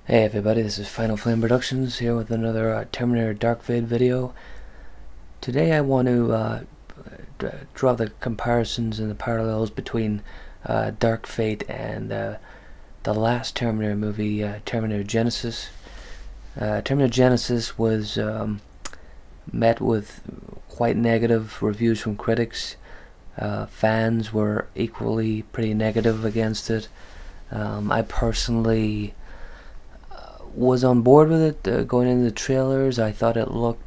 Hey everybody, this is Final Flame Productions here with another Terminator Dark Fate video. Today I want to draw the comparisons and the parallels between Dark Fate and the last Terminator movie, Terminator Genisys. Terminator Genisys was met with quite negative reviews from critics. Fans were equally pretty negative against it. I personally was on board with it going into the trailers. I thought it looked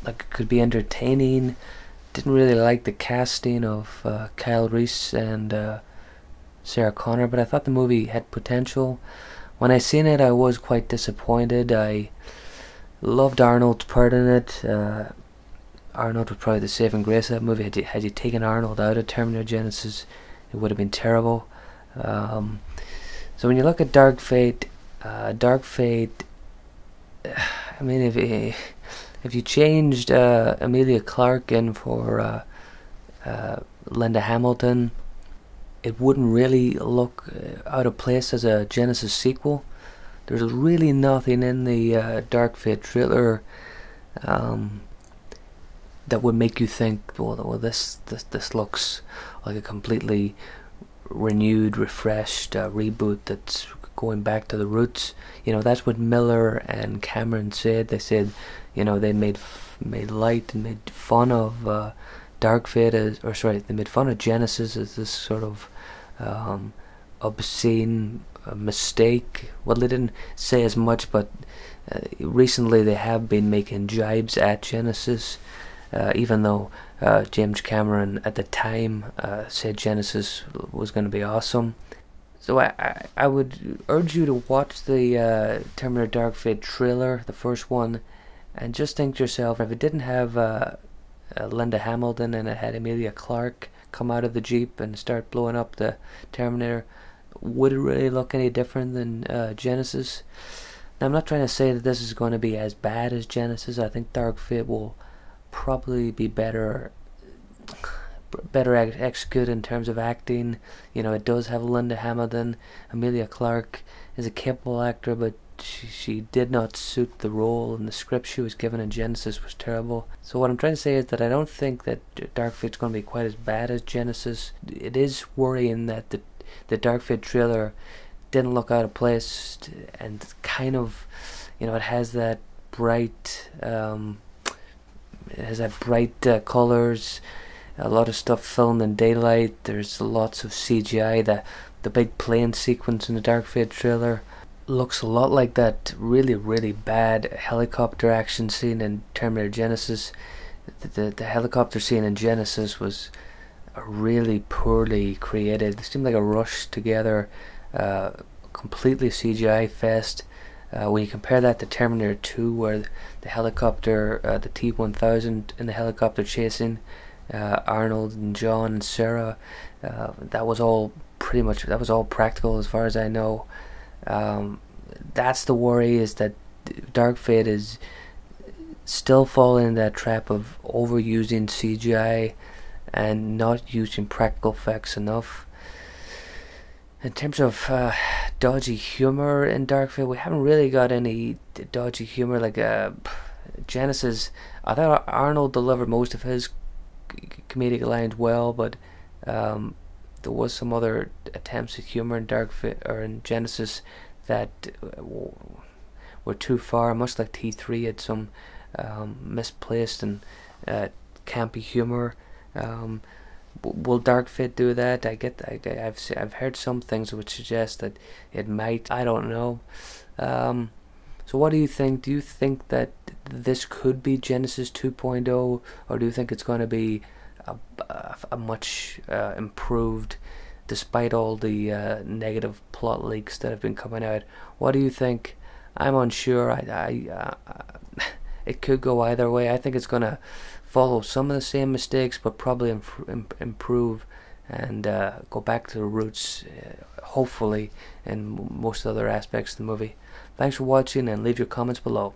like it could be entertaining. Didn't really like the casting of Kyle Reese and Sarah Connor, but I thought the movie had potential. When I seen it, I was quite disappointed. I loved Arnold's part in it. Arnold was probably the saving grace of that movie. Had you taken Arnold out of Terminator Genisys, it would have been terrible. So when you look at Dark Fate, I mean, if you changed Emilia Clarke in for Linda Hamilton, it wouldn't really look out of place as a Genisys sequel. There's really nothing in the Dark Fate trailer that would make you think, well, this looks like a completely renewed, refreshed reboot that's going back to the roots. You know, that's what Miller and Cameron said. They said, you know, they made light and made fun of Dark Fate they made fun of Genisys as this sort of obscene mistake. Well, they didn't say as much, but recently they have been making jibes at Genisys, even though James Cameron at the time said Genisys was going to be awesome. So I would urge you to watch the Terminator Dark Fate trailer, the first one, and just think to yourself, if it didn't have Linda Hamilton and it had Emilia Clarke come out of the Jeep and start blowing up the Terminator, would it really look any different than Genisys? Now, I'm not trying to say that this is going to be as bad as Genisys. I think Dark Fate will probably be better executed in terms of acting. You know, it does have Linda Hamilton. Emilia Clarke is a capable actor, but she did not suit the role, and the script she was given in Genisys was terrible. So what I'm trying to say is that I don't think that Dark Fate's going to be quite as bad as Genisys. It is worrying that the Dark Fate trailer didn't look out of place, and kind of, you know, it has that bright colors, a lot of stuff filmed in daylight. There's lots of CGI. The big plane sequence in the Dark Fate trailer looks a lot like that really bad helicopter action scene in Terminator Genisys. The helicopter scene in Genisys was really poorly created. It seemed like a rushed together, completely CGI fest. When you compare that to Terminator 2, where the helicopter, the T-1000 in the helicopter chasing Arnold and John and Sarah, that was all practical as far as I know. That's the worry, is that Dark Fate is still falling in that trap of overusing CGI and not using practical effects enough. In terms of dodgy humor in Dark Fate, we haven't really got any dodgy humor like Genisys. I thought Arnold delivered most of his comedic lines well, but there was some other attempts at humor in Dark Fate or in Genisys that were too far, much like T3 had some misplaced and campy humor. Will Dark Fate do that? I've heard some things which suggest that it might. I don't know. So what do you think? Do you think that this could be Genisys 2.0, or do you think it's going to be a much improved, despite all the negative plot leaks that have been coming out? What do you think? I'm unsure. It could go either way. I think it's going to follow some of the same mistakes, but probably improve and go back to the roots, hopefully, in most other aspects of the movie. Thanks for watching, and leave your comments below.